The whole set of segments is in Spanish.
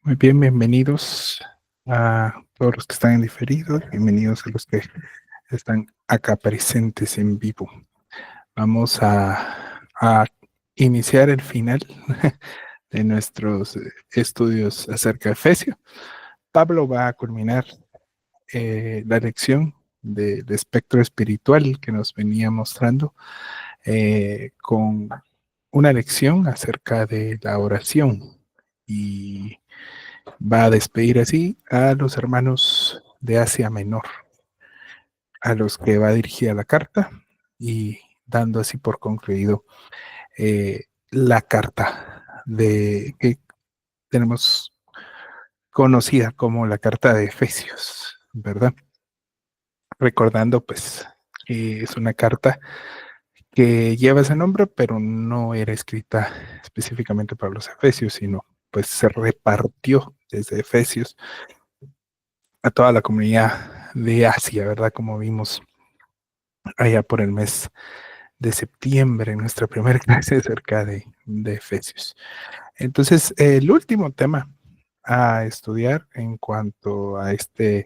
Muy bien, bienvenidos a todos los que están en diferido, bienvenidos a los que están acá presentes en vivo. Vamos a iniciar el final de nuestros estudios acerca de Efesios. Pablo va a culminar la lección del espectro espiritual que nos venía mostrando con una lección acerca de la oración y va a despedir así a los hermanos de Asia Menor, a los que va dirigida la carta y dando así por concluido la carta de que tenemos conocida como la carta de Efesios, ¿verdad? Recordando pues que es una carta que lleva ese nombre, pero no era escrita específicamente para los Efesios, sino pues se repartió desde Efesios a toda la comunidad de Asia, ¿verdad? Como vimos allá por el mes de septiembre en nuestra primera clase acerca de Efesios. Entonces, el último tema a estudiar en cuanto a esta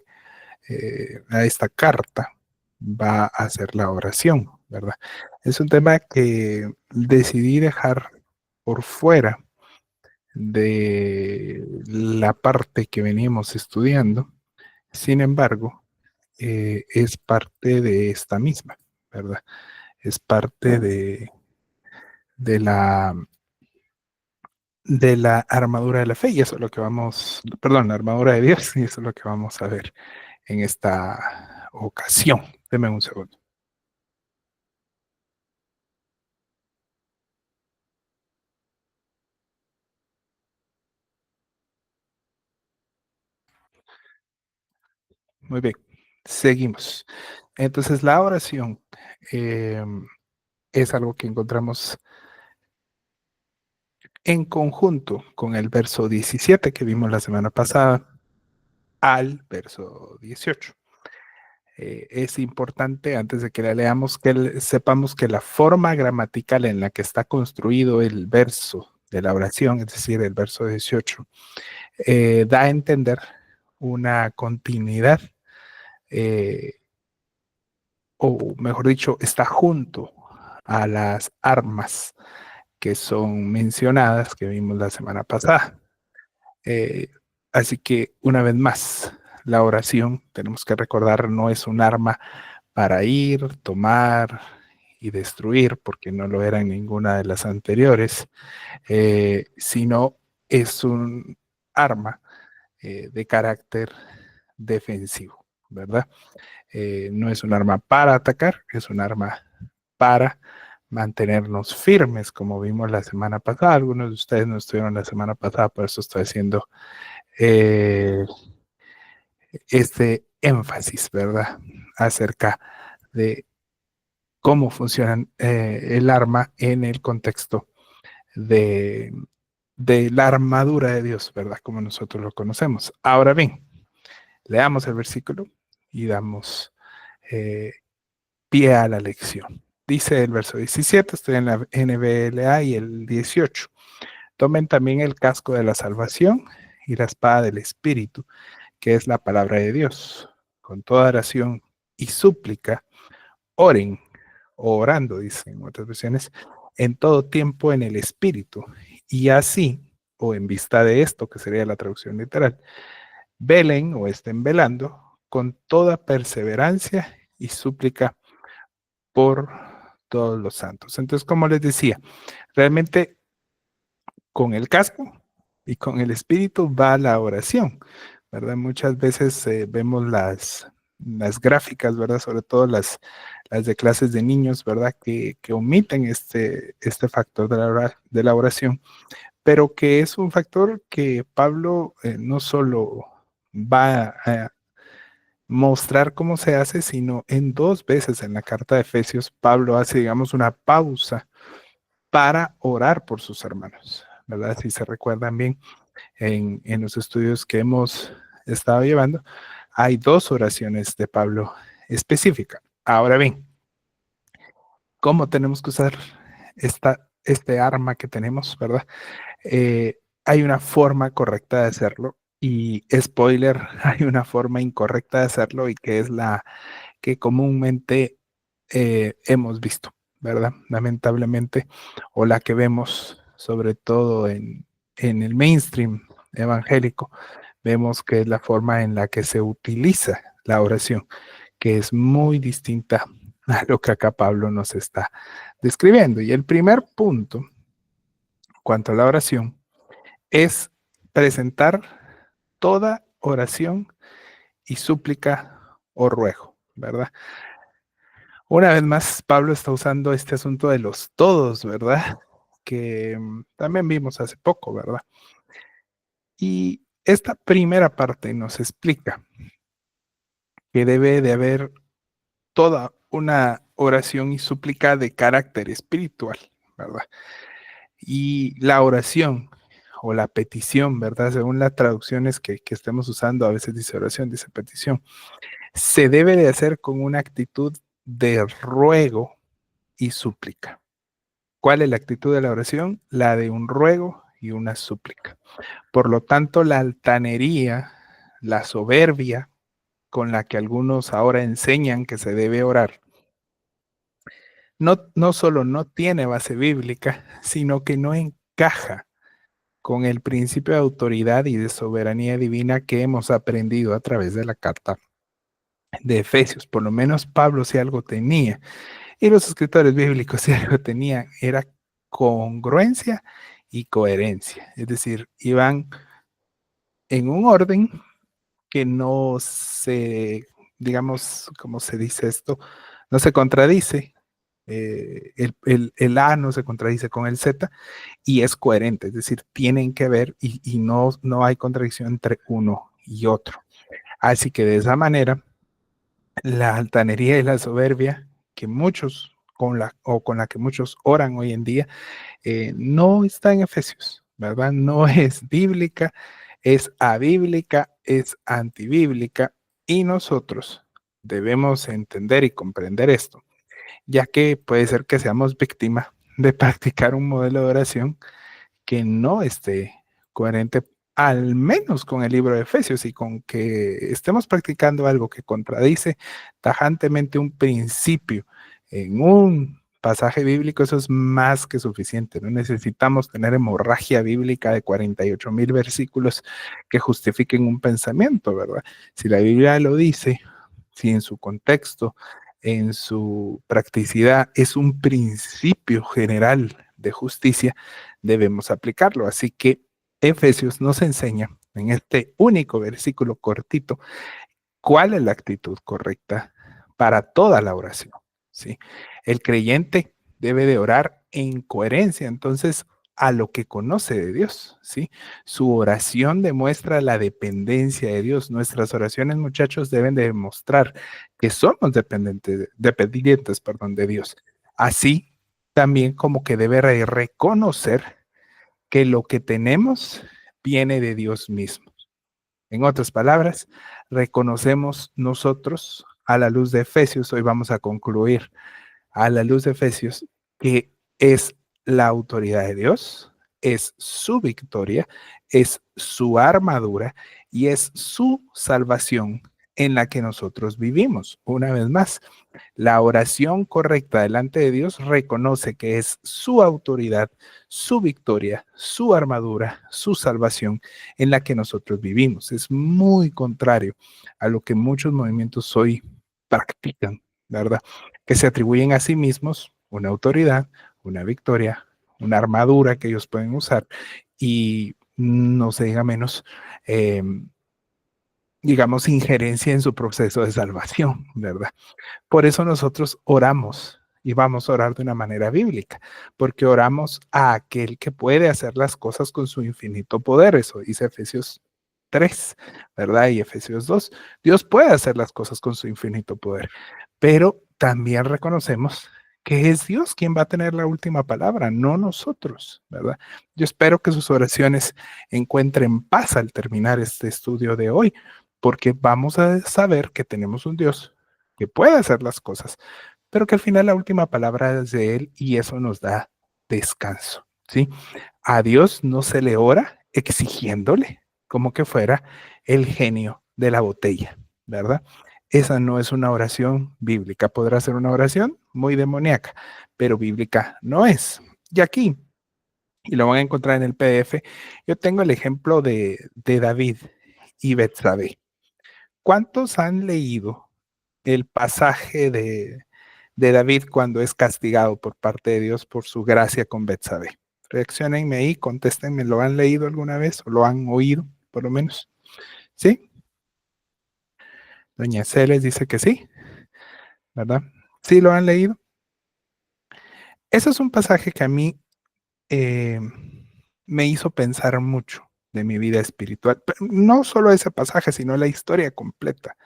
carta va a ser la oración, ¿verdad? Es un tema que decidí dejar por fuera de la parte que veníamos estudiando. Sin embargo, es parte de esta misma, ¿verdad? Es parte de la, de la armadura de la fe y eso es lo que vamos, perdón, la armadura de Dios y eso es lo que vamos a ver en esta ocasión. Deme un segundo. Muy bien, seguimos. Entonces, la oración eh, es algo que encontramos en conjunto con el verso 17 que vimos la semana pasada al verso 18. Es importante, antes de que la leamos, que sepamos que la forma gramatical en la que está construido el verso de la oración, es decir, el verso 18, da a entender una continuidad, eh, o mejor dicho, está junto a las armas que son mencionadas, que vimos la semana pasada. Eh, Así que, una vez más, la oración, tenemos que recordar, no es un arma para ir, tomar y destruir, porque no lo era en ninguna de las anteriores, sino es un arma de carácter defensivo, ¿verdad? No es un arma para atacar, es un arma para mantenernos firmes, como vimos la semana pasada. Algunos de ustedes no estuvieron la semana pasada, por eso estoy haciendo eh, este énfasis, ¿verdad? Acerca de cómo funciona el arma en el contexto de, de la armadura de Dios, ¿verdad? Como nosotros lo conocemos. Ahora bien, leamos el versículo y damos eh, pie a la lección. Dice el verso 17, estoy en la NBLA y el 18. Tomen también el casco de la salvación y la espada del Espíritu, que es la palabra de Dios. Con toda oración y súplica, oren, o orando, dicen otras versiones, en todo tiempo en el Espíritu. Y así, o en vista de esto, que sería la traducción literal, velen o estén velando con toda perseverancia y súplica por todos los santos. Entonces, como les decía, realmente con el casco y con el espíritu va la oración, ¿verdad? Muchas veces vemos las gráficas, ¿verdad? Sobre todo las de clases de niños, ¿verdad? Que omiten este factor de la oración, pero que es un factor que Pablo no solo va a mostrar cómo se hace, sino en dos veces en la carta de Efesios, Pablo hace, digamos, una pausa para orar por sus hermanos, ¿verdad? Si se recuerdan bien, en los estudios que hemos estado llevando, hay dos oraciones de Pablo específicas. Ahora bien, ¿cómo tenemos que usar este arma que tenemos, verdad? hay una forma correcta de hacerlo y spoiler, hay una forma incorrecta de hacerlo y que es la que comúnmente hemos visto, ¿verdad? Lamentablemente, o la que vemos sobre todo en el mainstream evangélico, vemos que es la forma en la que se utiliza la oración, que es muy distinta a lo que acá Pablo nos está describiendo. Y el primer punto, cuanto a la oración, es presentar toda oración y súplica o ruego, ¿verdad? Una vez más, Pablo está usando este asunto de los todos, ¿verdad? Que también vimos hace poco, ¿verdad? Y esta primera parte nos explica que debe de haber toda una oración y súplica de carácter espiritual, ¿verdad? Y la oración o la petición, ¿verdad? Según las traducciones que estemos usando, a veces dice oración, dice petición, se debe de hacer con una actitud de ruego y súplica. ¿Cuál es la actitud de la oración? La de un ruego y una súplica. Por lo tanto, la altanería, la soberbia con la que algunos ahora enseñan que se debe orar, no solo no tiene base bíblica, sino que no encaja con el principio de autoridad y de soberanía divina que hemos aprendido a través de la carta de Efesios. Por lo menos Pablo si algo tenía, y los escritores bíblicos si algo tenían, era congruencia y coherencia. Es decir, iban en un orden que no se, digamos, ¿cómo se dice esto? No se contradice. El A no se contradice con el Z y es coherente, es decir, tienen que ver y no hay contradicción entre uno y otro. Así que de esa manera, la altanería y la soberbia que muchos, con la que muchos oran hoy en día, no está en Efesios, ¿verdad? No es bíblica, es abíblica, es antibíblica y nosotros debemos entender y comprender esto, ya que puede ser que seamos víctima de practicar un modelo de oración que no esté coherente, al menos con el libro de Efesios, y con que estemos practicando algo que contradice tajantemente un principio en un pasaje bíblico, eso es más que suficiente. No necesitamos tener hemorragia bíblica de 48,000 versículos que justifiquen un pensamiento, ¿verdad? Si la Biblia lo dice, si en su contexto, en su practicidad es un principio general de justicia, debemos aplicarlo. Así que Efesios nos enseña en este único versículo cortito cuál es la actitud correcta para toda la oración, ¿sí? El creyente debe de orar en coherencia, entonces, a lo que conoce de Dios, ¿sí? Su oración demuestra la dependencia de Dios. Nuestras oraciones, muchachos, deben de demostrar que somos dependientes, perdón, de Dios. Así también como que debe reconocer que lo que tenemos viene de Dios mismo. En otras palabras, reconocemos nosotros a la luz de Efesios, hoy vamos a concluir a la luz de Efesios, que es la autoridad de Dios, es su victoria, es su armadura y es su salvación en la que nosotros vivimos. Una vez más, la oración correcta delante de Dios reconoce que es su autoridad, su victoria, su armadura, su salvación en la que nosotros vivimos. Es muy contrario a lo que muchos movimientos hoy practican, ¿verdad? Que se atribuyen a sí mismos una autoridad, una victoria, una armadura que ellos pueden usar y no se diga menos, digamos, injerencia en su proceso de salvación, ¿verdad? Por eso nosotros oramos y vamos a orar de una manera bíblica, porque oramos a aquel que puede hacer las cosas con su infinito poder. Eso dice Efesios 3, ¿verdad? Y Efesios 2. Dios puede hacer las cosas con su infinito poder, pero también reconocemos que es Dios quien va a tener la última palabra, no nosotros, ¿verdad? Yo espero que sus oraciones encuentren paz al terminar este estudio de hoy, porque vamos a saber que tenemos un Dios que puede hacer las cosas, pero que al final la última palabra es de Él y eso nos da descanso, ¿sí? A Dios no se le ora exigiéndole como que fuera el genio de la botella, ¿verdad? Esa no es una oración bíblica. Podrá ser una oración muy demoníaca, pero bíblica no es. Y aquí, y lo van a encontrar en el PDF, yo tengo el ejemplo de David y Betsabé. ¿Cuántos han leído el pasaje de David cuando es castigado por parte de Dios por su gracia con Betsabé? Reaccionenme ahí, contéstenme, ¿lo han leído alguna vez o lo han oído, por lo menos? ¿Sí? Doña Celes dice que sí, ¿verdad? ¿Sí lo han leído? Ese es un pasaje que a mí eh, me hizo pensar mucho de mi vida espiritual. Pero no solo ese pasaje, sino la historia completa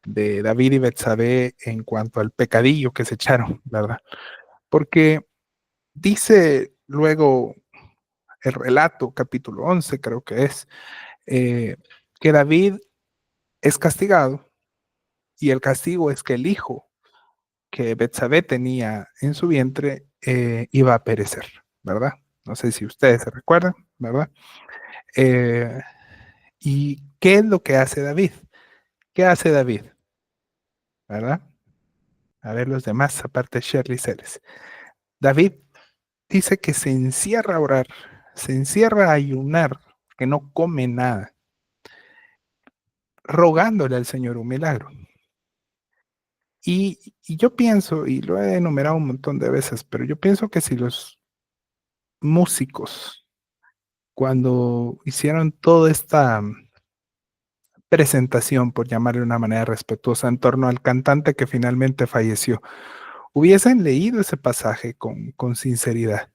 de David y Betsabé en cuanto al pecadillo que se echaron, ¿verdad? Porque dice luego el relato, capítulo 11 creo que es, eh, que David es castigado y el castigo es que el hijo que Betsabé tenía en su vientre iba a perecer, ¿verdad? No sé si ustedes se recuerdan, ¿verdad? Eh, ¿Y qué es lo que hace David? ¿Qué hace David? ¿Verdad? A ver los demás, aparte de Shirley Celes. David dice que se encierra a orar, se encierra a ayunar, que no come nada, rogándole al Señor un milagro. Y yo pienso, y lo he enumerado un montón de veces, pero yo pienso que si los músicos, cuando hicieron toda esta presentación, por llamarle de una manera respetuosa, en torno al cantante que finalmente falleció, hubiesen leído ese pasaje con sinceridad,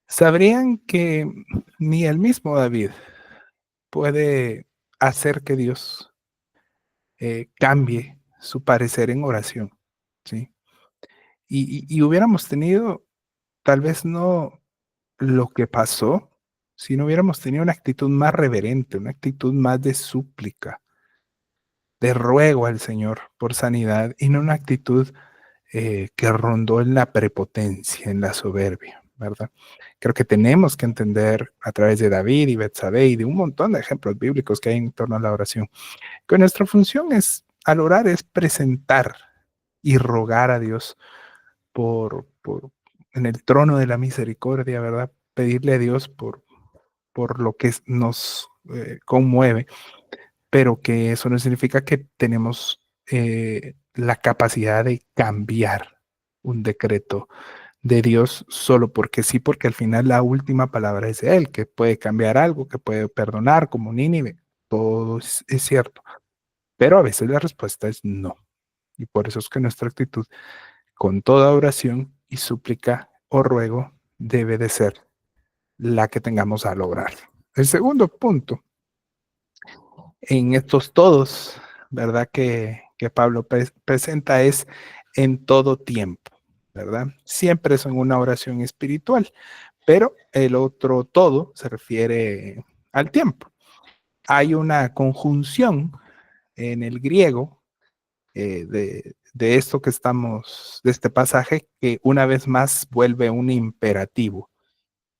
sabrían que ni el mismo David puede hacer que Dios cambie su parecer en oración, ¿sí? Y hubiéramos tenido, tal vez no lo que pasó, si no hubiéramos tenido una actitud más reverente, una actitud más de súplica, de ruego al Señor por sanidad y no una actitud que rondó en la prepotencia, en la soberbia, ¿verdad? Creo que tenemos que entender a través de David y Betsabé y de un montón de ejemplos bíblicos que hay en torno a la oración, que nuestra función es, al orar, es presentar y rogar a Dios en el trono de la misericordia, ¿verdad? Pedirle a Dios por lo que nos conmueve, pero que eso no significa que tenemos la capacidad de cambiar un decreto de Dios solo porque sí, porque al final la última palabra es de Él, que puede cambiar algo, que puede perdonar, como Nínive, todo es cierto, pero a veces la respuesta es no. Y por eso es que nuestra actitud con toda oración y súplica o ruego debe de ser la que tengamos a lograr. El segundo punto en estos todos, ¿verdad? Que Pablo presenta es en todo tiempo, ¿verdad? Siempre es en una oración espiritual, pero el otro todo se refiere al tiempo. Hay una conjunción en el griego de esto que estamos, de este pasaje, que una vez más vuelve un imperativo,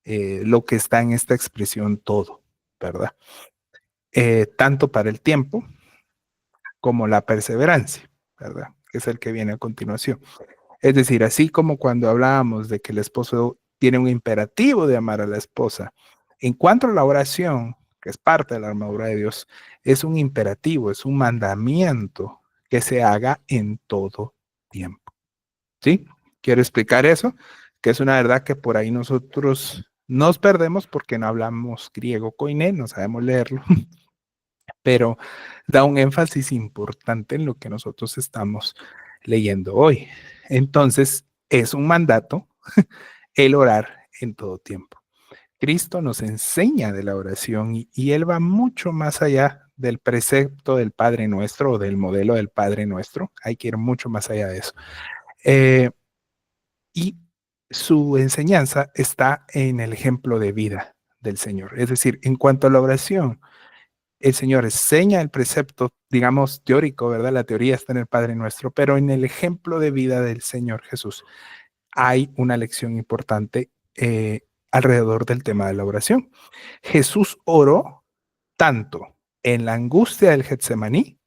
lo que está en esta expresión todo, ¿verdad? Tanto para el tiempo como la perseverancia, ¿verdad? Que es el que viene a continuación. Es decir, así como cuando hablábamos de que el esposo tiene un imperativo de amar a la esposa, en cuanto a la oración, que es parte de la armadura de Dios, es un imperativo, es un mandamiento que se haga en todo tiempo. ¿Sí? Quiero explicar eso, que es una verdad que por ahí nosotros nos perdemos porque no hablamos griego koiné, no sabemos leerlo, pero da un énfasis importante en lo que nosotros estamos leyendo hoy. Entonces, es un mandato el orar en todo tiempo. Cristo nos enseña de la oración y Él va mucho más allá del precepto del Padre Nuestro o del modelo del Padre Nuestro. Hay que ir mucho más allá de eso. Eh, y su enseñanza está en el ejemplo de vida del Señor. Es decir, en cuanto a la oración, el Señor enseña el precepto, digamos, teórico, ¿verdad? La teoría está en el Padre Nuestro, pero en el ejemplo de vida del Señor Jesús hay una lección importante alrededor del tema de la oración. Jesús oró tanto en la angustia del Getsemaní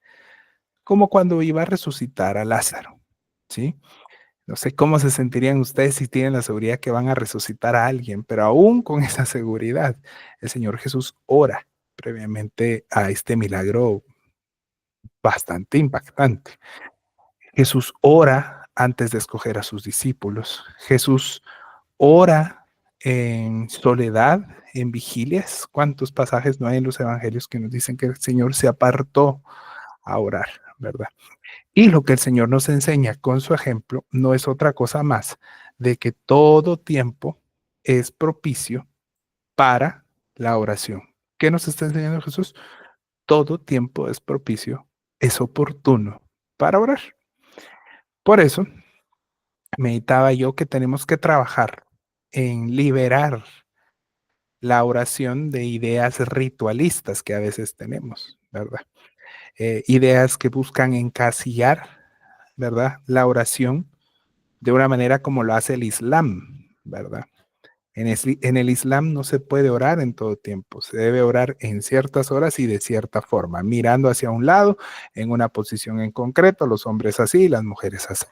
como cuando iba a resucitar a Lázaro, ¿sí? No sé cómo se sentirían ustedes si tienen la seguridad que van a resucitar a alguien, pero aún con esa seguridad, el Señor Jesús ora previamente a este milagro bastante impactante. Jesús ora antes de escoger a sus discípulos. Jesús ora en soledad, en vigilias. ¿Cuántos pasajes no hay en los evangelios que nos dicen que el Señor se apartó a orar, verdad? Y lo que el Señor nos enseña con su ejemplo no es otra cosa más de que todo tiempo es propicio para la oración. ¿Qué nos está enseñando Jesús? Todo tiempo es propicio, es oportuno para orar. Por eso, meditaba yo que tenemos que trabajar en liberar la oración de ideas ritualistas que a veces tenemos, ¿verdad? Ideas que buscan encasillar, ¿verdad? La oración de una manera como lo hace el Islam, ¿verdad? En el Islam no se puede orar en todo tiempo, se debe orar en ciertas horas y de cierta forma, mirando hacia un lado, en una posición en concreto, los hombres así, las mujeres así.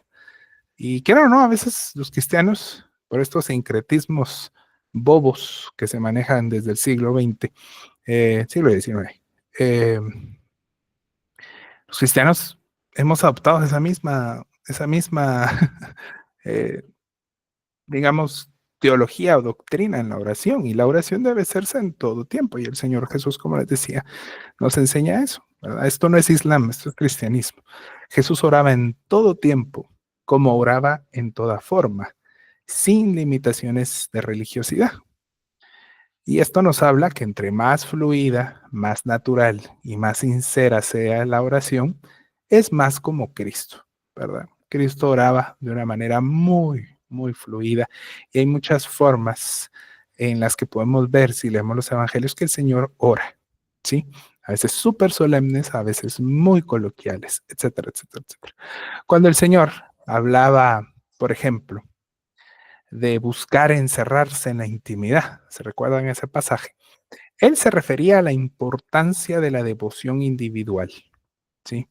Y claro, no, a veces los cristianos, por estos sincretismos bobos que se manejan desde el siglo XX, siglo XIX, eh, los cristianos hemos adoptado esa misma eh, digamos, teología o doctrina en la oración, y la oración debe hacerse en todo tiempo, y el Señor Jesús, como les decía, nos enseña eso, ¿verdad? Esto no es Islam, esto es cristianismo. Jesús oraba en todo tiempo, como oraba en toda forma, sin limitaciones de religiosidad. Y esto nos habla que entre más fluida, más natural y más sincera sea la oración, es más como Cristo, ¿verdad? Cristo oraba de una manera muy, muy fluida, y hay muchas formas en las que podemos ver, si leemos los evangelios, que el Señor ora, ¿sí? A veces súper solemnes, a veces muy coloquiales, etcétera, etcétera, etcétera. Cuando el Señor hablaba, por ejemplo, de buscar encerrarse en la intimidad, ¿se recuerdan ese pasaje? Él se refería a la importancia de la devoción individual, ¿sí?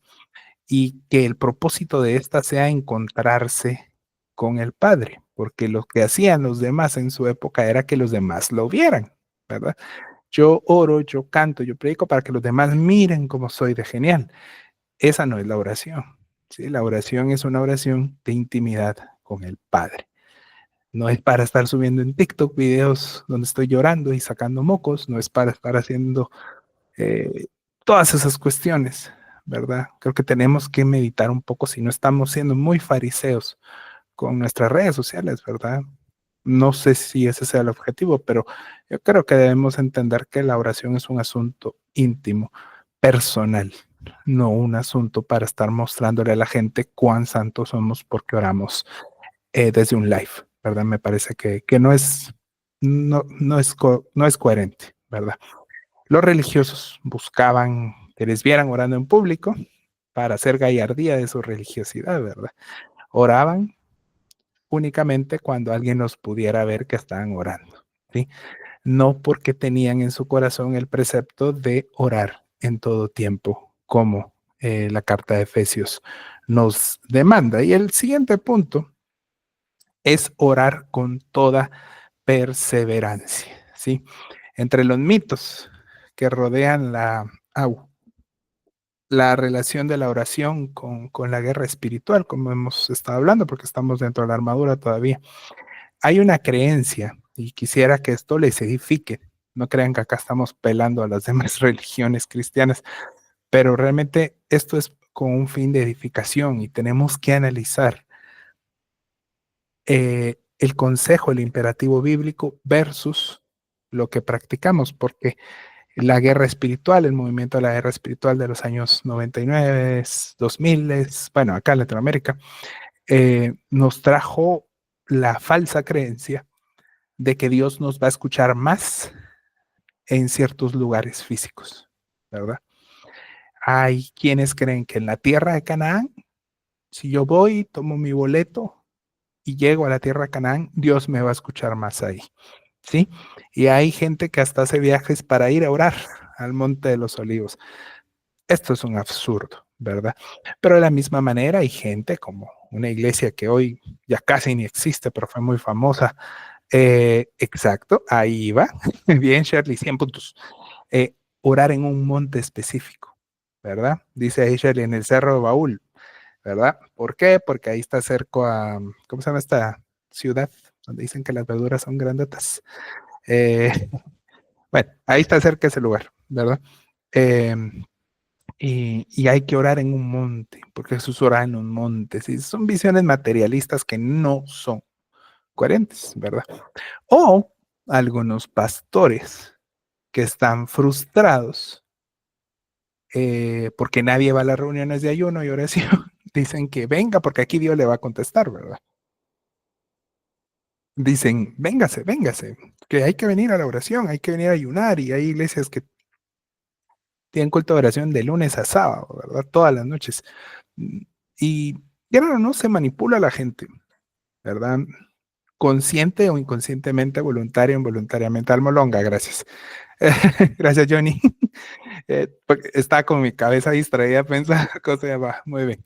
Y que el propósito de esta sea encontrarse con el Padre, porque lo que hacían los demás en su época era que los demás lo vieran, ¿verdad? Yo oro, yo canto, yo predico para que los demás miren cómo soy de genial. Esa no es la oración, ¿sí? La oración es una oración de intimidad con el Padre. No es para estar subiendo en TikTok videos donde estoy llorando y sacando mocos, no es para estar haciendo eh, todas esas cuestiones, ¿verdad? Creo que tenemos que meditar un poco si no estamos siendo muy fariseos con nuestras redes sociales, ¿verdad? No sé si ese sea el objetivo, pero yo creo que debemos entender que la oración es un asunto íntimo, personal, no un asunto para estar mostrándole a la gente cuán santos somos porque oramos desde un live, ¿verdad? Me parece que no es coherente, ¿verdad? Los religiosos buscaban que les vieran orando en público para hacer gallardía de su religiosidad, ¿verdad? Oraban únicamente cuando alguien los pudiera ver que estaban orando, ¿sí? No porque tenían en su corazón el precepto de orar en todo tiempo, como la carta de Efesios nos demanda. Y el siguiente punto es orar con toda perseverancia, ¿sí? Entre los mitos que rodean la relación de la oración con la guerra espiritual, como hemos estado hablando, porque estamos dentro de la armadura todavía, hay una creencia, y quisiera que esto les edifique. No crean que acá estamos pelando a las demás religiones cristianas, pero realmente esto es con un fin de edificación, y tenemos que analizar el consejo, el imperativo bíblico versus lo que practicamos, porque la guerra espiritual, el movimiento de la guerra espiritual de los años 99, 2000, bueno, acá en Latinoamérica, nos trajo la falsa creencia de que Dios nos va a escuchar más en ciertos lugares físicos, ¿verdad? Hay quienes creen que en la tierra de Canaán, si yo voy, tomo mi boleto y llego a la tierra de Canaán, Dios me va a escuchar más ahí. ¿sí? Y hay gente que hasta hace viajes para ir a orar al Monte de los Olivos. Esto es un absurdo, ¿verdad? Pero de la misma manera hay gente como una iglesia que hoy ya casi ni existe, pero fue muy famosa. Exacto, ahí va. Bien, Shirley, 100 puntos. Orar en un monte específico, ¿verdad? Dice ahí Shirley, en el Cerro de Baúl, ¿verdad? ¿Por qué? Porque ahí está cerca a, ¿cómo se llama esta ciudad? Donde dicen que las verduras son grandotas. Eh, bueno, ahí está cerca ese lugar, ¿verdad? Eh, y hay que orar en un monte, porque Jesús ora en un monte. ¿Sí? Son visiones materialistas que no son coherentes, ¿verdad? O algunos pastores que están frustrados porque nadie va a las reuniones de ayuno y oración. Dicen que venga porque aquí Dios le va a contestar, ¿verdad? Dicen, véngase, véngase, que hay que venir a la oración, hay que venir a ayunar y hay iglesias que tienen culto de oración de lunes a sábado, ¿verdad? Todas las noches. Mm, Y, claro, no se manipula a la gente, ¿verdad? Consciente o inconscientemente, voluntario o involuntariamente. Almolonga, gracias. Gracias, Johnny. Porque estaba con mi cabeza distraída pensando, cosa va, muy bien.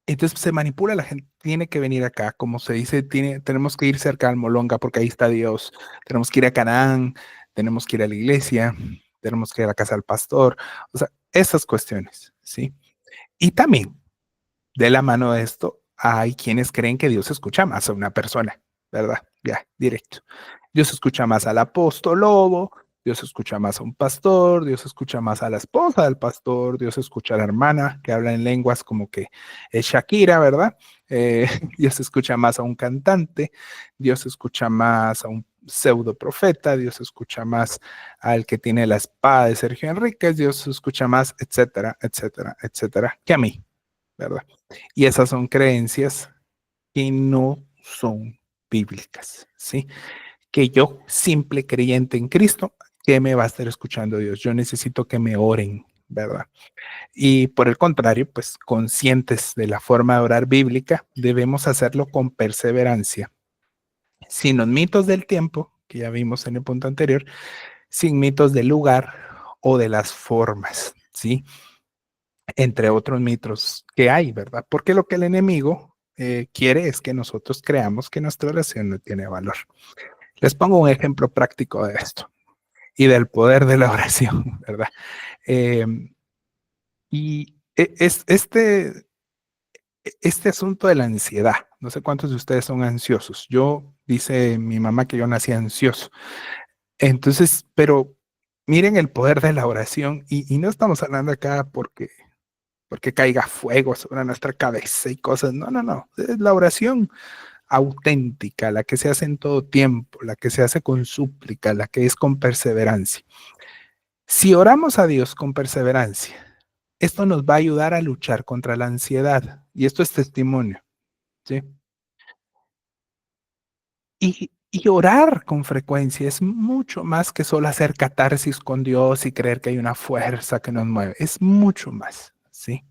Entonces se manipula la gente, tiene que venir acá, como se dice, tenemos que ir cerca al Molonga porque ahí está Dios, tenemos que ir a Canaán, tenemos que ir a la iglesia, tenemos que ir a la casa del pastor, o sea, esas cuestiones, ¿sí? Y también de la mano de esto, hay quienes creen que Dios escucha más a una persona, ¿verdad? Ya, directo. Dios escucha más al apóstol lobo, Dios escucha más a un pastor, Dios escucha más a la esposa del pastor, Dios escucha a la hermana que habla en lenguas como que es Shakira, ¿verdad? Eh, Dios escucha más a un cantante, Dios escucha más a un pseudo profeta, Dios escucha más al que tiene la espada de Sergio Enríquez, Dios escucha más, etcétera, etcétera, etcétera, que a mí, ¿verdad? Y esas son creencias que no son bíblicas, ¿sí? Que yo, simple creyente en Cristo, ¿qué me va a estar escuchando Dios? Yo necesito que me oren, ¿verdad? Y por el contrario, pues conscientes de la forma de orar bíblica, debemos hacerlo con perseverancia, sin los mitos del tiempo, que ya vimos en el punto anterior, sin mitos del lugar o de las formas, ¿sí? Entre otros mitos que hay, ¿verdad? Porque lo que el enemigo quiere es que nosotros creamos que nuestra oración no tiene valor. Les pongo un ejemplo práctico de esto y del poder de la oración, ¿verdad? Eh, y este asunto de la ansiedad, no sé cuántos de ustedes son ansiosos. Yo, dice mi mamá que yo nací ansioso. Entonces, pero miren el poder de la oración y no estamos hablando acá porque caiga fuego sobre nuestra cabeza y cosas. No, no, no. Es la oración auténtica, la que se hace en todo tiempo, la que se hace con súplica, la que es con perseverancia. Si oramos a Dios con perseverancia, esto nos va a ayudar a luchar contra la ansiedad. Y esto es testimonio, ¿sí? Y orar con frecuencia es mucho más que solo hacer catarsis con Dios y creer que hay una fuerza que nos mueve. Es mucho más, ¿sí?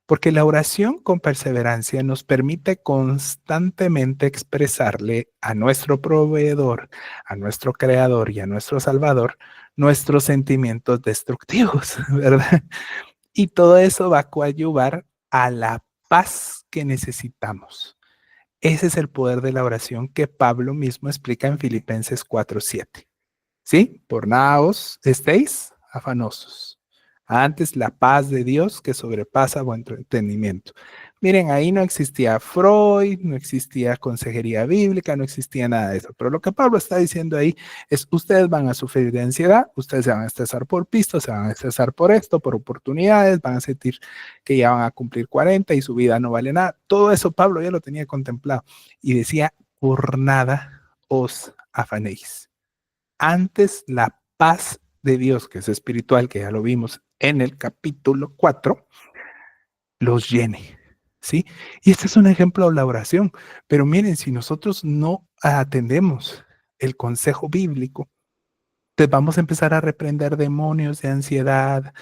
Porque la oración con perseverancia nos permite constantemente expresarle a nuestro proveedor, a nuestro creador y a nuestro salvador nuestros sentimientos destructivos, ¿verdad? Y todo eso va a coadyuvar a la paz que necesitamos. Ese es el poder de la oración que Pablo mismo explica en Filipenses 4:7. ¿Sí? Por nada os estéis afanosos. Antes la paz de Dios que sobrepasa vuestro entendimiento. Miren, ahí no existía Freud, no existía consejería bíblica, no existía nada de eso. Pero lo que Pablo está diciendo ahí es, ustedes van a sufrir de ansiedad, ustedes se van a estresar por pistos, se van a estresar por esto, por oportunidades, van a sentir que ya van a cumplir 40 y su vida no vale nada. Todo eso Pablo ya lo tenía contemplado y decía, por nada os afanéis. Antes la paz de Dios, que es espiritual, que ya lo vimos en el capítulo 4, los llene. ¿Sí? Y este es un ejemplo de la oración. Pero miren, si nosotros no atendemos el consejo bíblico, pues vamos a empezar a reprender demonios de ansiedad,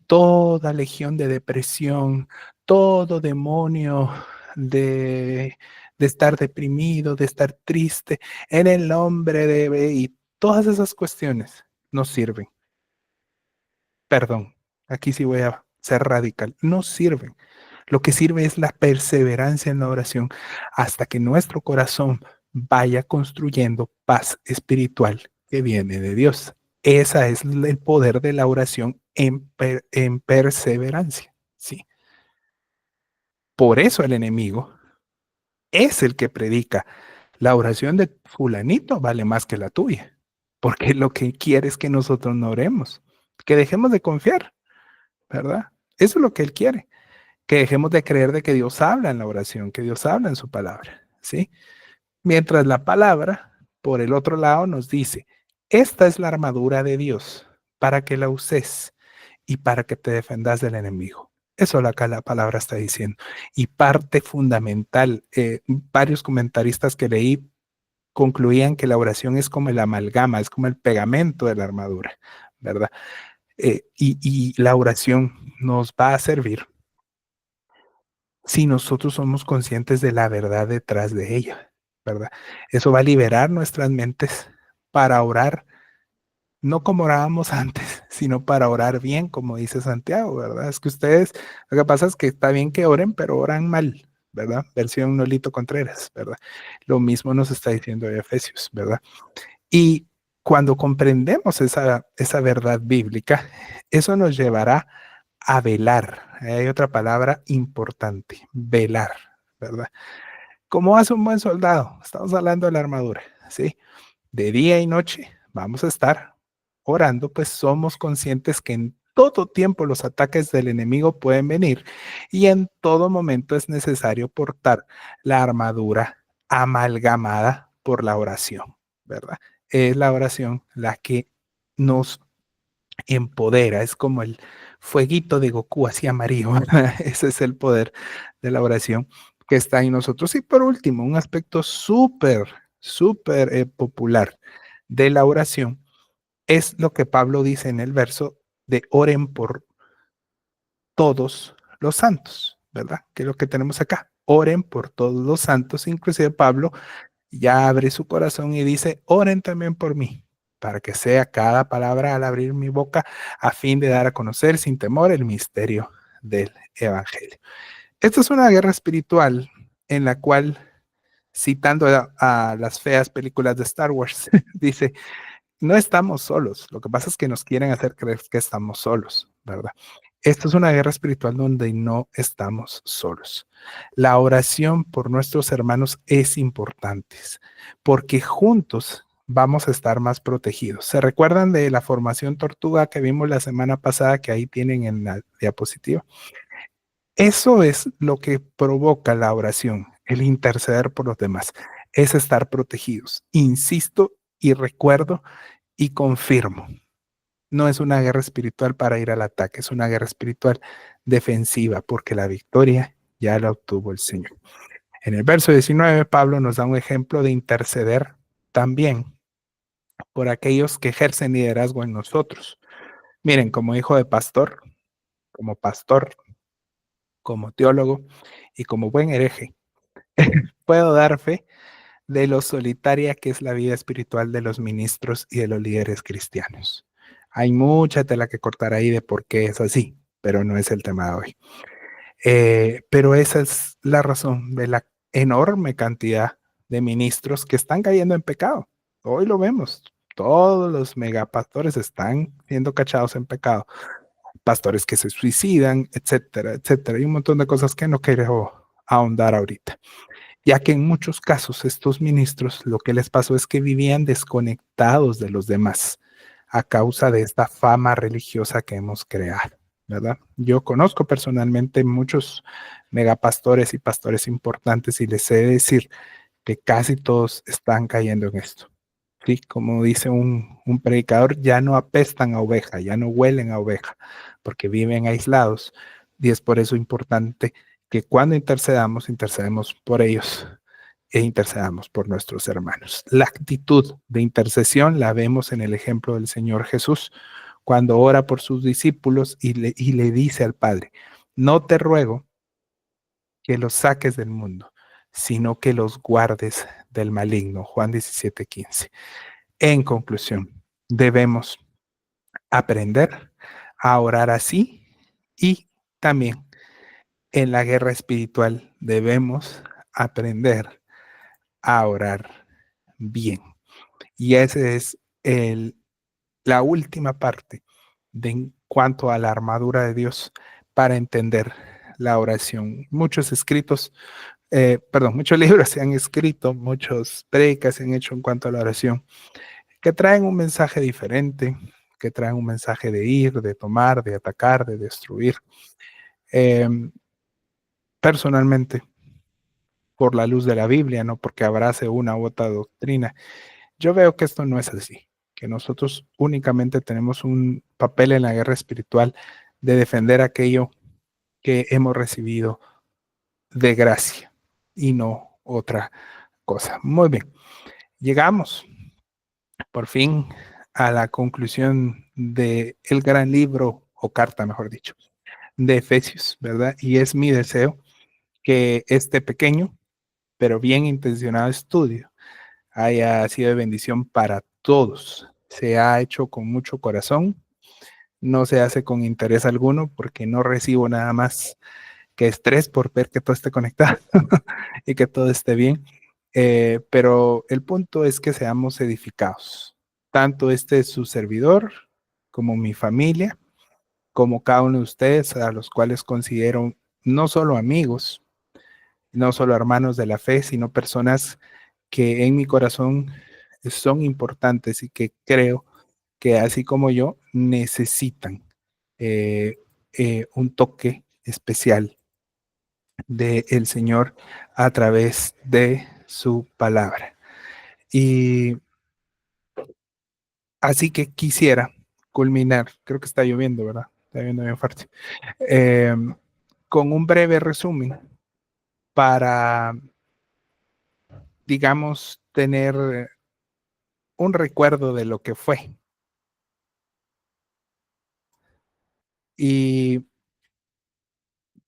toda legión de depresión, todo demonio de, de estar deprimido, de estar triste, en el nombre de... Y todas esas cuestiones no sirven. Perdón, aquí sí voy a ser radical. No sirven. Lo que sirve es la perseverancia en la oración hasta que nuestro corazón vaya construyendo paz espiritual que viene de Dios. Ese es el poder de la oración en perseverancia. ¿Sí? Por eso el enemigo es el que predica. La oración de fulanito vale más que la tuya, porque lo que quiere es que nosotros no oremos, que dejemos de confiar, ¿verdad? Eso es lo que él quiere, que dejemos de creer de que Dios habla en la oración, que Dios habla en su palabra, ¿sí? Mientras la palabra, por el otro lado, nos dice, esta es la armadura de Dios para que la uses y para que te defendas del enemigo. Eso es lo que la palabra está diciendo. Y parte fundamental, varios comentaristas que leí concluían que la oración es como el amalgama, es como el pegamento de la armadura, ¿verdad? Y la oración nos va a servir si nosotros somos conscientes de la verdad detrás de ella, ¿verdad? Eso va a liberar nuestras mentes para orar, no como orábamos antes, sino para orar bien, como dice Santiago, ¿verdad? Es que ustedes, lo que pasa es que está bien que oren, pero oran mal, ¿verdad? Versión Nolito Contreras, ¿verdad? Lo mismo nos está diciendo Efesios, ¿verdad? Y cuando comprendemos esa verdad bíblica, eso nos llevará a velar. Hay otra palabra importante, velar, ¿verdad? ¿Cómo hace un buen soldado? Estamos hablando de la armadura, ¿sí? De día y noche vamos a estar orando, pues somos conscientes que en todo tiempo los ataques del enemigo pueden venir y en todo momento es necesario portar la armadura amalgamada por la oración, ¿verdad? Es la oración la que nos empodera, es como el fueguito de Goku así amarillo. Ese es el poder de la oración que está en nosotros. Y por último, un aspecto súper popular de la oración es lo que Pablo dice en el verso de oren por todos los santos, ¿verdad? Que es lo que tenemos acá. Oren por todos los santos. Inclusive Pablo ya abre su corazón y dice, oren también por mí, para que sea cada palabra al abrir mi boca, a fin de dar a conocer sin temor el misterio del Evangelio. Esta es una guerra espiritual en la cual, citando a las feas películas de Star Wars, dice, no estamos solos, lo que pasa es que nos quieren hacer creer que estamos solos, ¿verdad? Esto es una guerra espiritual donde no estamos solos. La oración por nuestros hermanos es importante porque juntos vamos a estar más protegidos. ¿Se recuerdan de la formación tortuga que vimos la semana pasada que ahí tienen en la diapositiva? Eso es lo que provoca la oración, el interceder por los demás, es estar protegidos. Insisto y recuerdo y confirmo, no es una guerra espiritual para ir al ataque, es una guerra espiritual defensiva, porque la victoria ya la obtuvo el Señor. En el verso 19, Pablo nos da un ejemplo de interceder también por aquellos que ejercen liderazgo en nosotros. Miren, como hijo de pastor, como teólogo y como buen hereje, puedo dar fe de lo solitaria que es la vida espiritual de los ministros y de los líderes cristianos. Hay mucha tela que cortar ahí de por qué es así, pero no es el tema de hoy. Pero esa es la razón de la enorme cantidad de ministros que están cayendo en pecado. Hoy lo vemos. Todos los megapastores están siendo cachados en pecado. Pastores que se suicidan, etcétera, etcétera. Y un montón de cosas que no quiero ahondar ahorita, ya que en muchos casos estos ministros lo que les pasó es que vivían desconectados de los demás a causa de esta fama religiosa que hemos creado, ¿verdad? Yo conozco personalmente muchos megapastores y pastores importantes y les he de decir que casi todos están cayendo en esto. Sí, como dice un predicador, ya no apestan a oveja, ya no huelen a oveja, porque viven aislados. Y es por eso importante que cuando intercedamos por ellos e intercedamos por nuestros hermanos. La actitud de intercesión la vemos en el ejemplo del Señor Jesús, cuando ora por sus discípulos y le dice al Padre, no te ruego que los saques del mundo, sino que los guardes del maligno. Juan 17:15. En conclusión, debemos aprender a orar así y también en la guerra espiritual debemos aprender a orar bien. Y ese es la última parte de en cuanto a la armadura de Dios para entender la oración. Muchos libros se han escrito, muchos predicas se han hecho en cuanto a la oración, que traen un mensaje diferente, que traen un mensaje de ir, de tomar, de atacar, de destruir. Personalmente, por la luz de la Biblia, no porque abrace una u otra doctrina, yo veo que esto no es así, que nosotros únicamente tenemos un papel en la guerra espiritual de defender aquello que hemos recibido de gracia y no otra cosa. Muy bien, llegamos por fin a la conclusión del gran libro, o carta, mejor dicho, de Efesios, ¿verdad? Y es mi deseo que este pequeño, pero bien intencionado estudio haya sido de bendición para todos. Se ha hecho con mucho corazón, no se hace con interés alguno, porque no recibo nada más que estrés por ver que todo esté conectado y que todo esté bien. Pero el punto es que seamos edificados. Tanto este es su servidor, como mi familia, como cada uno de ustedes, a los cuales considero no solo amigos, no solo hermanos de la fe, sino personas que en mi corazón son importantes y que creo que así como yo necesitan eh, un toque especial del Señor a través de su palabra. Y así que quisiera culminar, creo que está lloviendo, ¿verdad? Está lloviendo bien fuerte, eh, con un breve resumen para, digamos, tener un recuerdo de lo que fue. Y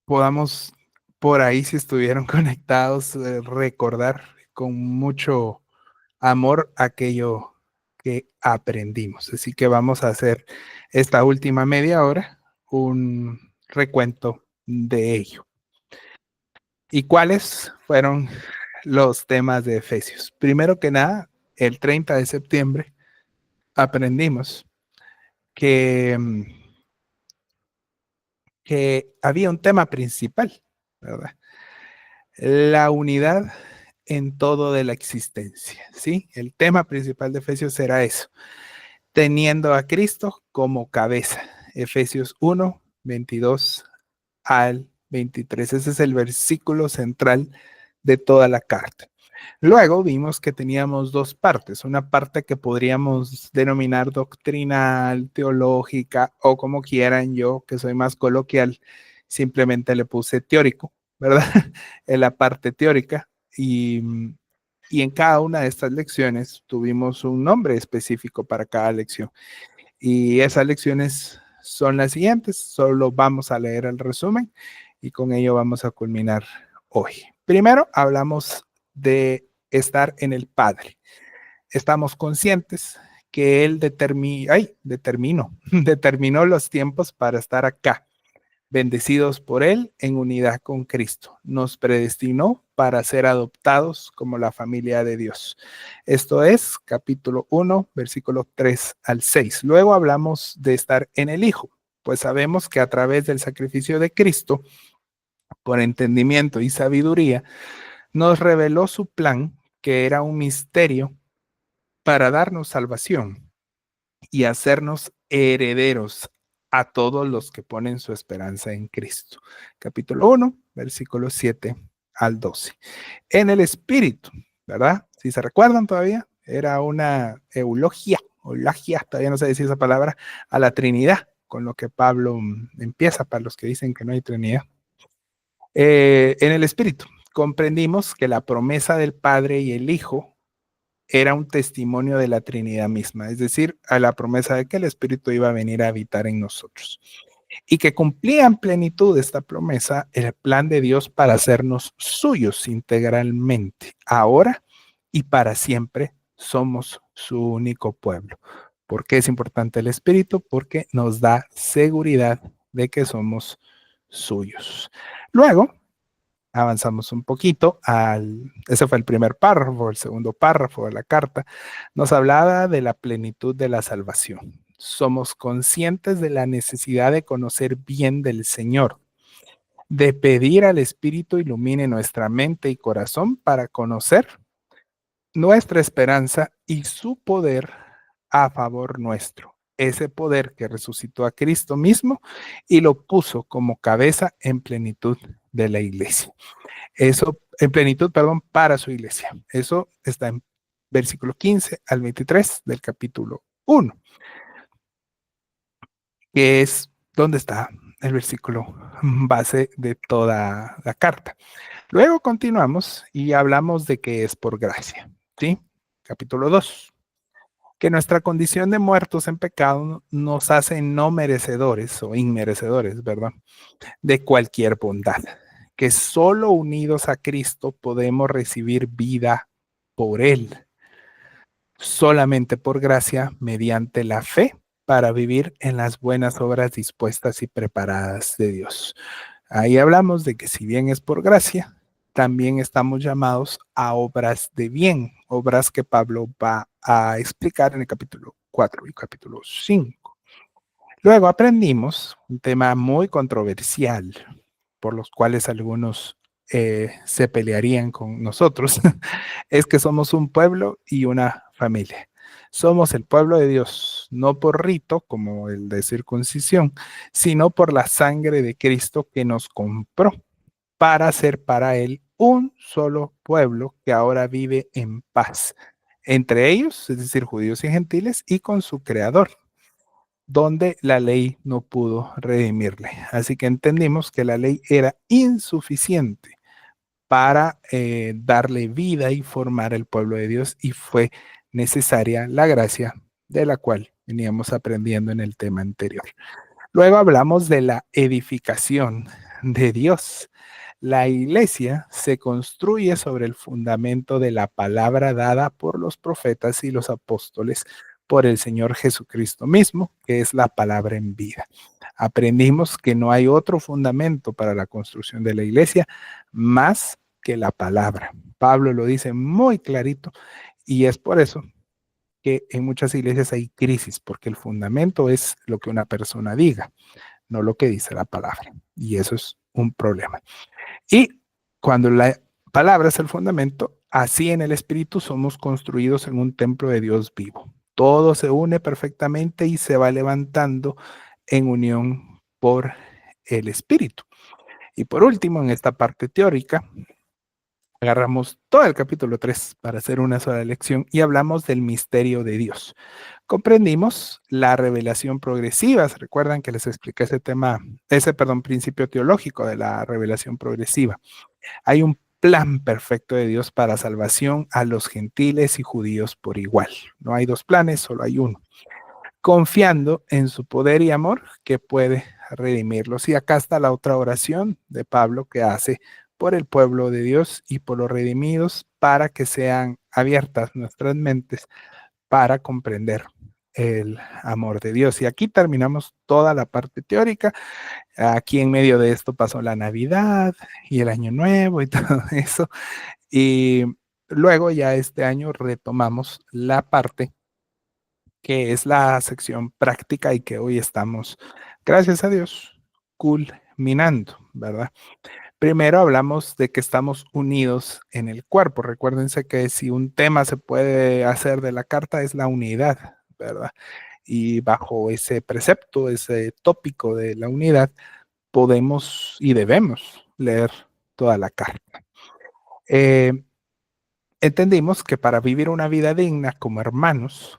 podamos, por ahí, si estuvieron conectados, recordar con mucho amor aquello que aprendimos. Así que vamos a hacer esta última media hora un recuento de ello. ¿Y cuáles fueron los temas de Efesios? Primero que nada, el 30 de septiembre aprendimos que, que había un tema principal, ¿verdad? La unidad en todo de la existencia, ¿sí? El tema principal de Efesios era eso, teniendo a Cristo como cabeza. Efesios 1, 22 al 23. Ese es el versículo central de toda la carta. Luego vimos que teníamos dos partes, una parte que podríamos denominar doctrinal, teológica o como quieran. Yo, que soy más coloquial, simplemente le puse teórico, ¿verdad? En la parte teórica y en cada una de estas lecciones tuvimos un nombre específico para cada lección. Y esas lecciones son las siguientes, solo vamos a leer el resumen y con ello vamos a culminar hoy. Primero hablamos de estar en el Padre. Estamos conscientes que Él determinó los tiempos para estar acá, bendecidos por Él en unidad con Cristo. Nos predestinó para ser adoptados como la familia de Dios. Esto es capítulo 1, versículo 3 al 6. Luego hablamos de estar en el Hijo, pues sabemos que a través del sacrificio de Cristo, por entendimiento y sabiduría, nos reveló su plan, que era un misterio para darnos salvación y hacernos herederos a todos los que ponen su esperanza en Cristo. Capítulo 1, versículos 7 al 12. En el Espíritu, ¿verdad? Si se recuerdan todavía, era una eulogia, todavía no sé decir esa palabra, a la Trinidad, con lo que Pablo empieza para los que dicen que no hay Trinidad. En el Espíritu, comprendimos que la promesa del Padre y el Hijo era un testimonio de la Trinidad misma, es decir, a la promesa de que el Espíritu iba a venir a habitar en nosotros. y que cumplía en plenitud esta promesa el plan de Dios para hacernos suyos integralmente, ahora y para siempre. Somos su único pueblo. ¿Por qué es importante el Espíritu? Porque nos da seguridad de que somos suyos. Luego, avanzamos un poquito ese fue el primer párrafo. El segundo párrafo de la carta nos hablaba de la plenitud de la salvación. Somos conscientes de la necesidad de conocer bien del Señor, de pedir al Espíritu ilumine nuestra mente y corazón para conocer nuestra esperanza y su poder a favor nuestro. Ese poder que resucitó a Cristo mismo y lo puso como cabeza en plenitud de la iglesia. Eso, en plenitud, perdón, para su iglesia. Eso está en versículo 15 al 23 del capítulo 1, que es donde está el versículo base de toda la carta. Luego continuamos y hablamos de que es por gracia, ¿sí? Capítulo 2, que nuestra condición de muertos en pecado nos hace no merecedores o inmerecedores, ¿verdad? De cualquier bondad, que solo unidos a Cristo podemos recibir vida por Él, solamente por gracia, mediante la fe, para vivir en las buenas obras dispuestas y preparadas de Dios. Ahí hablamos de que si bien es por gracia, también estamos llamados a obras de bien, obras que Pablo va a explicar en el capítulo 4 y capítulo 5. Luego aprendimos un tema muy controversial, por los cuales algunos se pelearían con nosotros, es que somos un pueblo y una familia. Somos el pueblo de Dios, no por rito como el de circuncisión, sino por la sangre de Cristo que nos compró para ser para Él un solo pueblo que ahora vive en paz entre ellos, es decir, judíos y gentiles, y con su Creador, donde la ley no pudo redimirle. Así que entendimos que la ley era insuficiente para darle vida y formar el pueblo de Dios, y fue necesaria la gracia de la cual veníamos aprendiendo en el tema anterior. Luego hablamos de la edificación de Dios. La iglesia se construye sobre el fundamento de la palabra dada por los profetas y los apóstoles por el Señor Jesucristo mismo, que es la palabra en vida. Aprendimos que no hay otro fundamento para la construcción de la iglesia más que la palabra. Pablo lo dice muy clarito y es por eso que en muchas iglesias hay crisis, porque el fundamento es lo que una persona diga, no lo que dice la palabra. Y eso es un problema. Y cuando la palabra es el fundamento, así en el Espíritu somos construidos en un templo de Dios vivo. Todo se une perfectamente y se va levantando en unión por el Espíritu. Y por último, en esta parte teórica, agarramos todo el capítulo 3 para hacer una sola lección y hablamos del misterio de Dios. Comprendimos la revelación progresiva. ¿Se recuerdan que les expliqué principio teológico de la revelación progresiva? Hay un plan perfecto de Dios para salvación a los gentiles y judíos por igual. No hay dos planes, solo hay uno. Confiando en su poder y amor que puede redimirlos. Y acá está la otra oración de Pablo que hace por el pueblo de Dios y por los redimidos para que sean abiertas nuestras mentes para comprender el amor de Dios. Y aquí terminamos toda la parte teórica. Aquí en medio de esto pasó la Navidad y el Año Nuevo y todo eso. Y luego ya este año retomamos la parte que es la sección práctica y que hoy estamos, gracias a Dios, culminando, ¿verdad? Primero hablamos de que estamos unidos en el cuerpo. Recuérdense que si un tema se puede hacer de la carta es la unidad, ¿verdad? Y bajo ese precepto, ese tópico de la unidad, podemos y debemos leer toda la carta. Entendimos que para vivir una vida digna como hermanos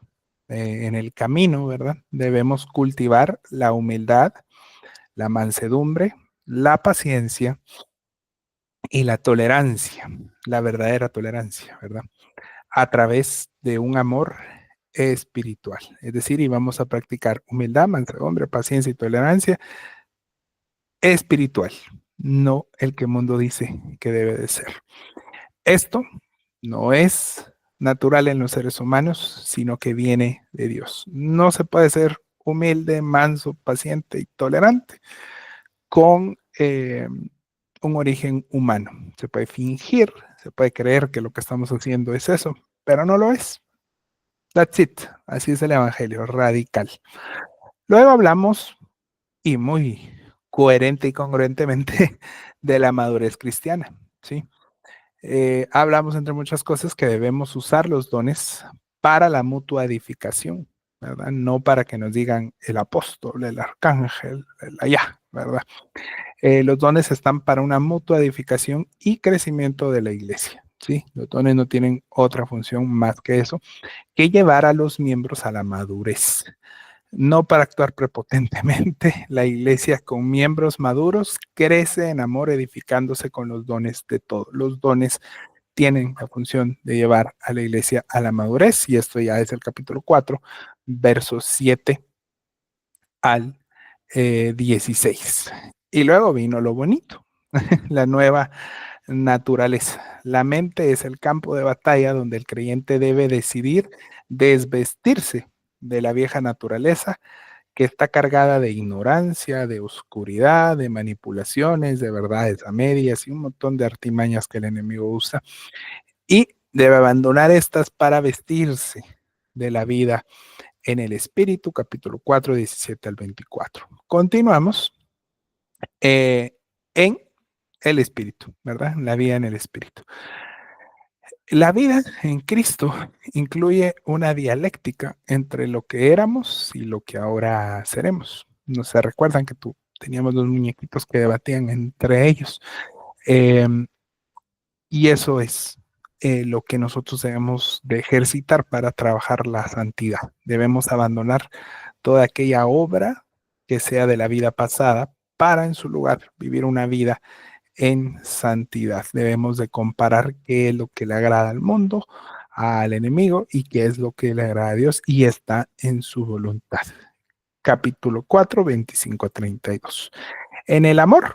en el camino, ¿verdad? Debemos cultivar la humildad, la mansedumbre, la paciencia y la tolerancia, la verdadera tolerancia, ¿verdad? A través de un amor espiritual. Es decir, y vamos a practicar humildad, mansedumbre, paciencia y tolerancia espiritual, no el que el mundo dice que debe de ser. Esto no es natural en los seres humanos, sino que viene de Dios. No se puede ser humilde, manso, paciente y tolerante con un origen humano. Se puede fingir, se puede creer que lo que estamos haciendo es eso, pero no lo es. That's it. Así es el Evangelio, radical. Luego hablamos, y muy coherente y congruentemente, de la madurez cristiana, ¿sí? Hablamos, entre muchas cosas, que debemos usar los dones para la mutua edificación, ¿verdad? No para que nos digan el apóstol, el arcángel, el allá, ¿verdad? Los dones están para una mutua edificación y crecimiento de la iglesia, ¿sí? Los dones no tienen otra función más que eso, que llevar a los miembros a la madurez. No para actuar prepotentemente, la iglesia con miembros maduros crece en amor edificándose con los dones de todos. Los dones tienen la función de llevar a la iglesia a la madurez, y esto ya es el capítulo 4, versos 7 al 16. Y luego vino lo bonito, la nueva naturaleza. La mente es el campo de batalla donde el creyente debe decidir desvestirse de la vieja naturaleza que está cargada de ignorancia, de oscuridad, de manipulaciones, de verdades a medias y un montón de artimañas que el enemigo usa, y debe abandonar estas para vestirse de la vida en el Espíritu, capítulo 4, 17 al 24. Continuamos en el Espíritu, ¿verdad? La vida en el Espíritu. La vida en Cristo incluye una dialéctica entre lo que éramos y lo que ahora seremos. No se recuerdan que teníamos dos muñequitos que debatían entre ellos. Eh, y eso es lo que nosotros debemos de ejercitar para trabajar la santidad. Debemos abandonar toda aquella obra que sea de la vida pasada para en su lugar vivir una vida en santidad. Debemos de comparar qué es lo que le agrada al mundo, al enemigo, y qué es lo que le agrada a Dios y está en su voluntad. Capítulo 4, 25 a 32. En el amor,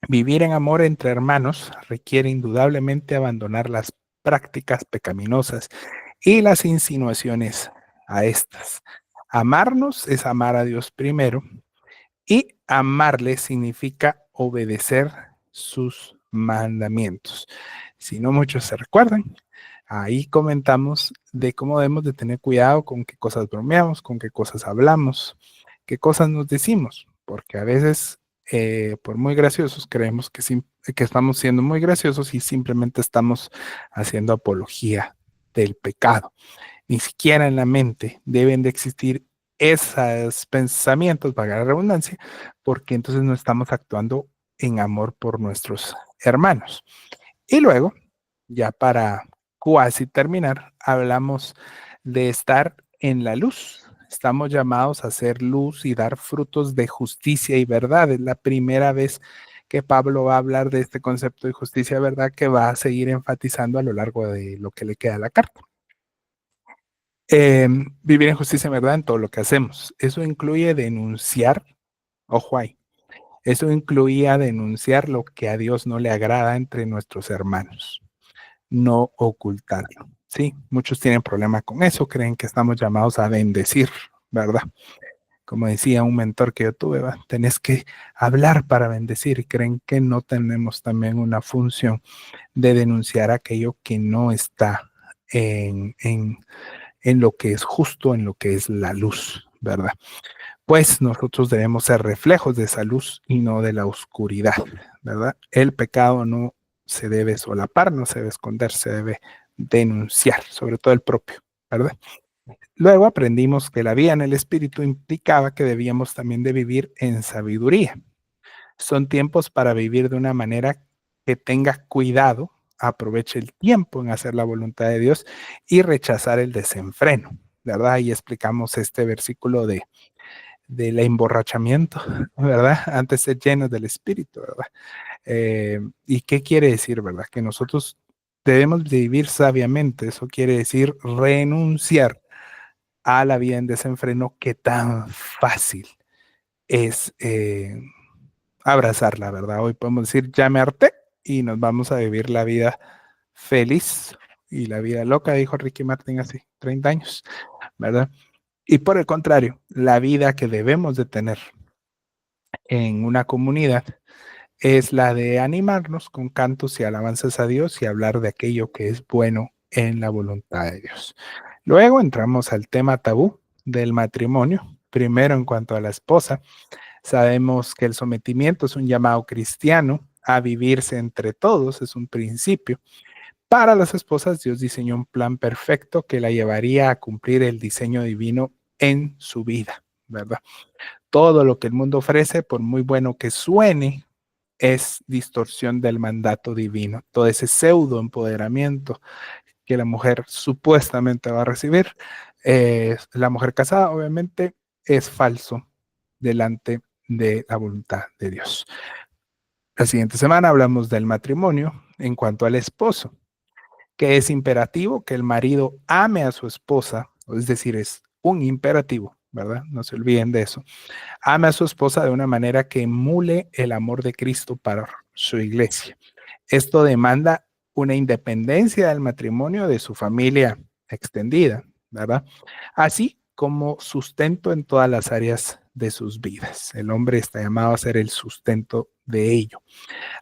vivir en amor entre hermanos requiere indudablemente abandonar las prácticas pecaminosas y las insinuaciones a estas. Amarnos es amar a Dios primero, y amarle significa obedecer sus mandamientos. Si no muchos se recuerdan, ahí comentamos de cómo debemos de tener cuidado con qué cosas bromeamos, con qué cosas hablamos, qué cosas nos decimos, porque a veces, por muy graciosos, creemos que estamos siendo muy graciosos y simplemente estamos haciendo apología del pecado. Ni siquiera en la mente deben de existir esos pensamientos, valga la redundancia, porque entonces no estamos actuando en amor por nuestros hermanos. Y luego, ya para casi terminar, hablamos de estar en la luz. Estamos llamados a hacer luz y dar frutos de justicia y verdad. Es la primera vez que Pablo va a hablar de este concepto de justicia y verdad, que va a seguir enfatizando a lo largo de lo que le queda a la carta. Vivir en justicia y verdad en todo lo que hacemos. Eso incluye denunciar, ojo ahí, eso incluía denunciar lo que a Dios no le agrada entre nuestros hermanos, no ocultarlo. Sí, muchos tienen problema con eso, creen que estamos llamados a bendecir, ¿verdad? Como decía un mentor que yo tuve, ¿va? Tenés que hablar para bendecir, y creen que no tenemos también una función de denunciar aquello que no está en lo que es justo, en lo que es la luz, ¿verdad? Pues nosotros debemos ser reflejos de esa luz y no de la oscuridad, ¿verdad? El pecado no se debe solapar, no se debe esconder, se debe denunciar, sobre todo el propio, ¿verdad? Luego aprendimos que la vida en el Espíritu implicaba que debíamos también de vivir en sabiduría. Son tiempos para vivir de una manera que tenga cuidado, aproveche el tiempo en hacer la voluntad de Dios y rechazar el desenfreno, ¿verdad? Y explicamos este versículo del emborrachamiento, ¿verdad? Antes de ser llenos del Espíritu, ¿verdad? ¿Y qué quiere decir, verdad? Que nosotros debemos vivir sabiamente. Eso quiere decir renunciar a la vida en desenfreno que tan fácil es abrazar la verdad. Hoy podemos decir, ya me harté y nos vamos a vivir la vida feliz y la vida loca, dijo Ricky Martin hace 30 años, ¿verdad? Y por el contrario, la vida que debemos de tener en una comunidad es la de animarnos con cantos y alabanzas a Dios y hablar de aquello que es bueno en la voluntad de Dios. Luego entramos al tema tabú del matrimonio. Primero, en cuanto a la esposa, sabemos que el sometimiento es un llamado cristiano a vivirse entre todos, es un principio. Para las esposas, Dios diseñó un plan perfecto que la llevaría a cumplir el diseño divino en su vida, ¿verdad? Todo lo que el mundo ofrece, por muy bueno que suene, es distorsión del mandato divino. Todo ese pseudo empoderamiento que la mujer supuestamente va a recibir, la mujer casada, obviamente, es falso delante de la voluntad de Dios. La siguiente semana hablamos del matrimonio en cuanto al esposo, que es imperativo que el marido ame a su esposa, es decir, es un imperativo, ¿verdad? No se olviden de eso. Ame a su esposa de una manera que emule el amor de Cristo para su iglesia. Esto demanda una independencia del matrimonio de su familia extendida, ¿verdad? Así como sustento en todas las áreas de sus vidas. El hombre está llamado a ser el sustento de ello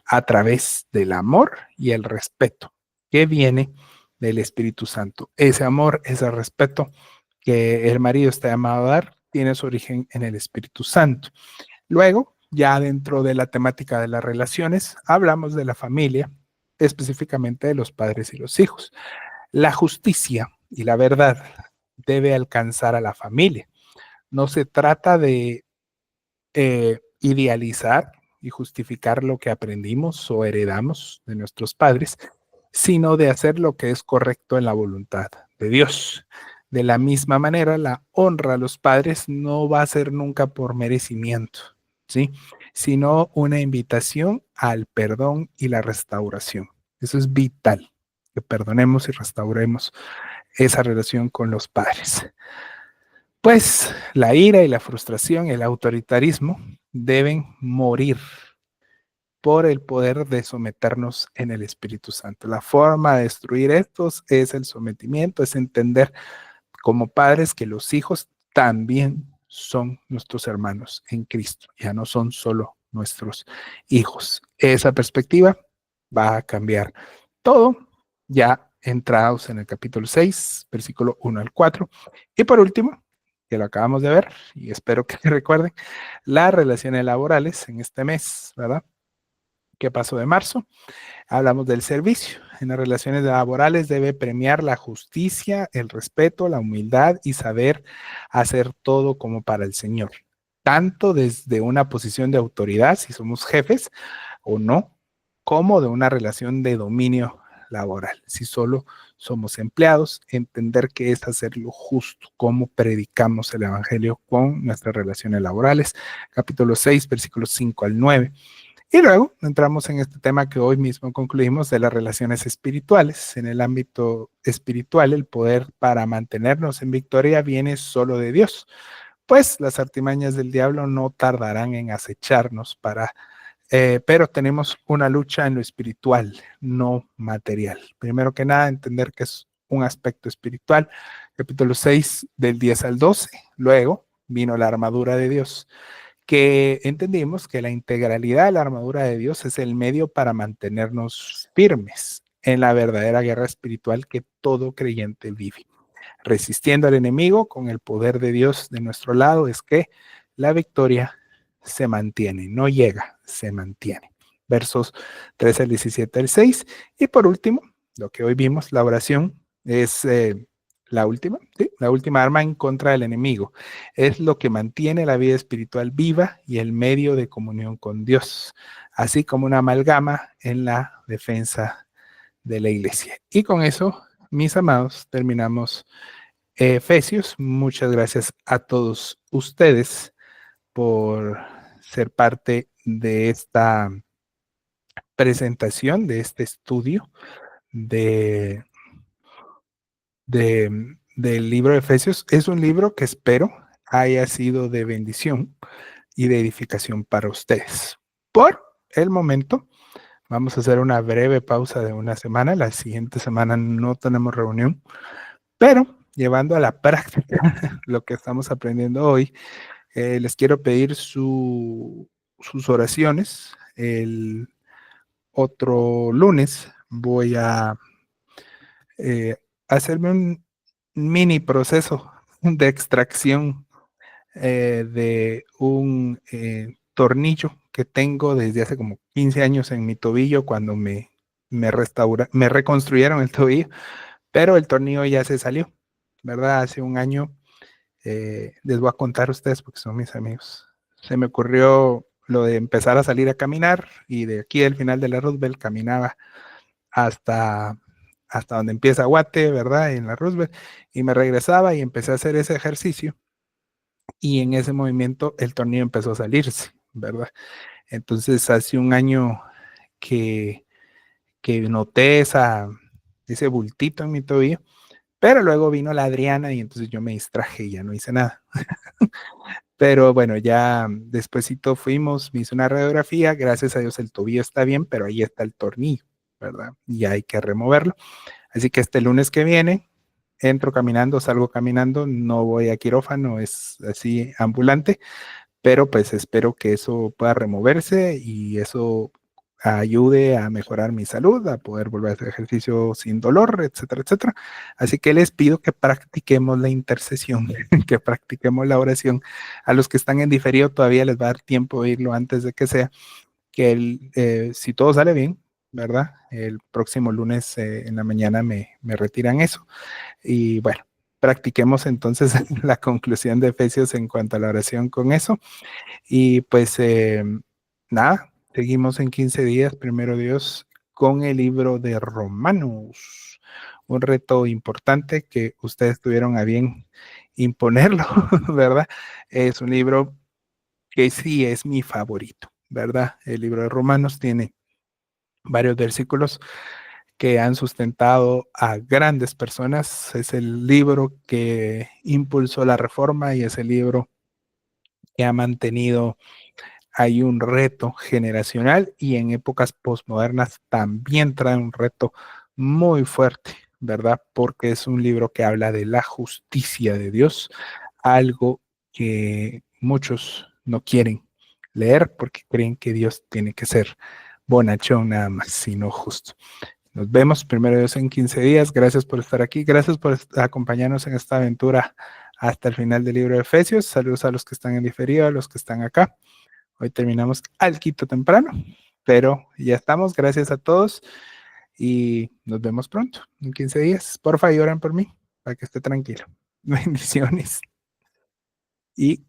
a través del amor y el respeto que viene del Espíritu Santo. Ese amor, ese respeto que el marido está llamado a dar, tiene su origen en el Espíritu Santo. Luego, ya dentro de la temática de las relaciones, hablamos de la familia, específicamente de los padres y los hijos. La justicia y la verdad debe alcanzar a la familia. No se trata de idealizar y justificar lo que aprendimos o heredamos de nuestros padres, sino de hacer lo que es correcto en la voluntad de Dios. De la misma manera, la honra a los padres no va a ser nunca por merecimiento, ¿sí? Sino una invitación al perdón y la restauración. Eso es vital, que perdonemos y restauremos esa relación con los padres. Pues la ira y la frustración, el autoritarismo deben morir por el poder de someternos en el Espíritu Santo. La forma de destruir estos es el sometimiento, es entender como padres que los hijos también son nuestros hermanos en Cristo, ya no son solo nuestros hijos. Esa perspectiva va a cambiar todo, ya entrados en el capítulo 6, versículo 1 al 4. Y por último, que lo acabamos de ver, y espero que recuerden, las relaciones laborales en este mes, ¿verdad? ¿Qué pasó de marzo? Hablamos del servicio. En las relaciones laborales debe premiar la justicia, el respeto, la humildad y saber hacer todo como para el Señor. Tanto desde una posición de autoridad, si somos jefes o no, como de una relación de dominio laboral. Si solo somos empleados, entender que es hacer lo justo, cómo predicamos el Evangelio con nuestras relaciones laborales. Capítulo 6, versículos 5 al 9. Y luego entramos en este tema que hoy mismo concluimos de las relaciones espirituales. En el ámbito espiritual, el poder para mantenernos en victoria viene solo de Dios, pues las artimañas del diablo no tardarán en acecharnos pero tenemos una lucha en lo espiritual, no material. Primero que nada, entender que es un aspecto espiritual. Capítulo 6 del 10 al 12. Luego vino la armadura de Dios, que entendimos que la integralidad de la armadura de Dios es el medio para mantenernos firmes en la verdadera guerra espiritual que todo creyente vive. Resistiendo al enemigo con el poder de Dios de nuestro lado es que la victoria se mantiene, no llega, se mantiene. Versos 13 al 17 al 6. Y por último, lo que hoy vimos, la oración es la última, ¿sí? La última arma en contra del enemigo. Es lo que mantiene la vida espiritual viva y el medio de comunión con Dios, así como una amalgama en la defensa de la iglesia. Y con eso, mis amados, terminamos Efesios. Muchas gracias a todos ustedes por ser parte de esta presentación, de este estudio de, del libro de Efesios. Es un libro que espero haya sido de bendición y de edificación para ustedes. Por el momento, vamos a hacer una breve pausa de una semana. La siguiente semana no tenemos reunión, pero llevando a la práctica lo que estamos aprendiendo hoy, les quiero pedir sus oraciones. El otro lunes voy a hacerme un mini proceso de extracción de un tornillo que tengo desde hace como 15 años en mi tobillo cuando me reconstruyeron el tobillo, pero el tornillo ya se salió, ¿verdad? Hace un año, les voy a contar a ustedes porque son mis amigos. Se me ocurrió lo de empezar a salir a caminar y de aquí al final de la Roosevelt caminaba hasta, hasta donde empieza Guate, ¿verdad? En la Roosevelt, y me regresaba y empecé a hacer ese ejercicio y en ese movimiento el tornillo empezó a salirse, ¿verdad? Entonces hace un año que, que noté ese bultito en mi tobillo, pero luego vino la Adriana y entonces yo me distraje y ya no hice nada. Pero bueno, ya despuesito fuimos, me hice una radiografía, gracias a Dios el tobillo está bien, pero ahí está el tornillo, ¿verdad? Y hay que removerlo. Así que este lunes que viene, entro caminando, salgo caminando, no voy a quirófano, es así ambulante, pero pues espero que eso pueda removerse y eso ayude a mejorar mi salud, a poder volver a hacer ejercicio sin dolor, etcétera, etcétera. Así que les pido que practiquemos la intercesión, que practiquemos la oración. A los que están en diferido todavía les va a dar tiempo de oírlo antes de que sea, si todo sale bien, ¿verdad? El próximo lunes en la mañana me retiran eso. Y bueno, practiquemos entonces la conclusión de Efesios en cuanto a la oración con eso. Y pues nada, seguimos en 15 días, primero Dios, con el libro de Romanos. Un reto importante que ustedes tuvieron a bien imponerlo, ¿verdad? Es un libro que sí es mi favorito, ¿verdad? El libro de Romanos tiene varios versículos que han sustentado a grandes personas. Es el libro que impulsó la reforma y es el libro que ha mantenido hay un reto generacional y en épocas postmodernas también trae un reto muy fuerte, ¿verdad? Porque es un libro que habla de la justicia de Dios, algo que muchos no quieren leer porque creen que Dios tiene que ser bonachón nada más, sino justo. Nos vemos primero Dios en 15 días. Gracias por estar aquí. Gracias por acompañarnos en esta aventura hasta el final del libro de Efesios. Saludos a los que están en diferido, a los que están acá. Hoy terminamos alquito temprano, pero ya estamos. Gracias a todos y nos vemos pronto, en 15 días. Porfa, y oren por mí, para que esté tranquilo. Bendiciones. Y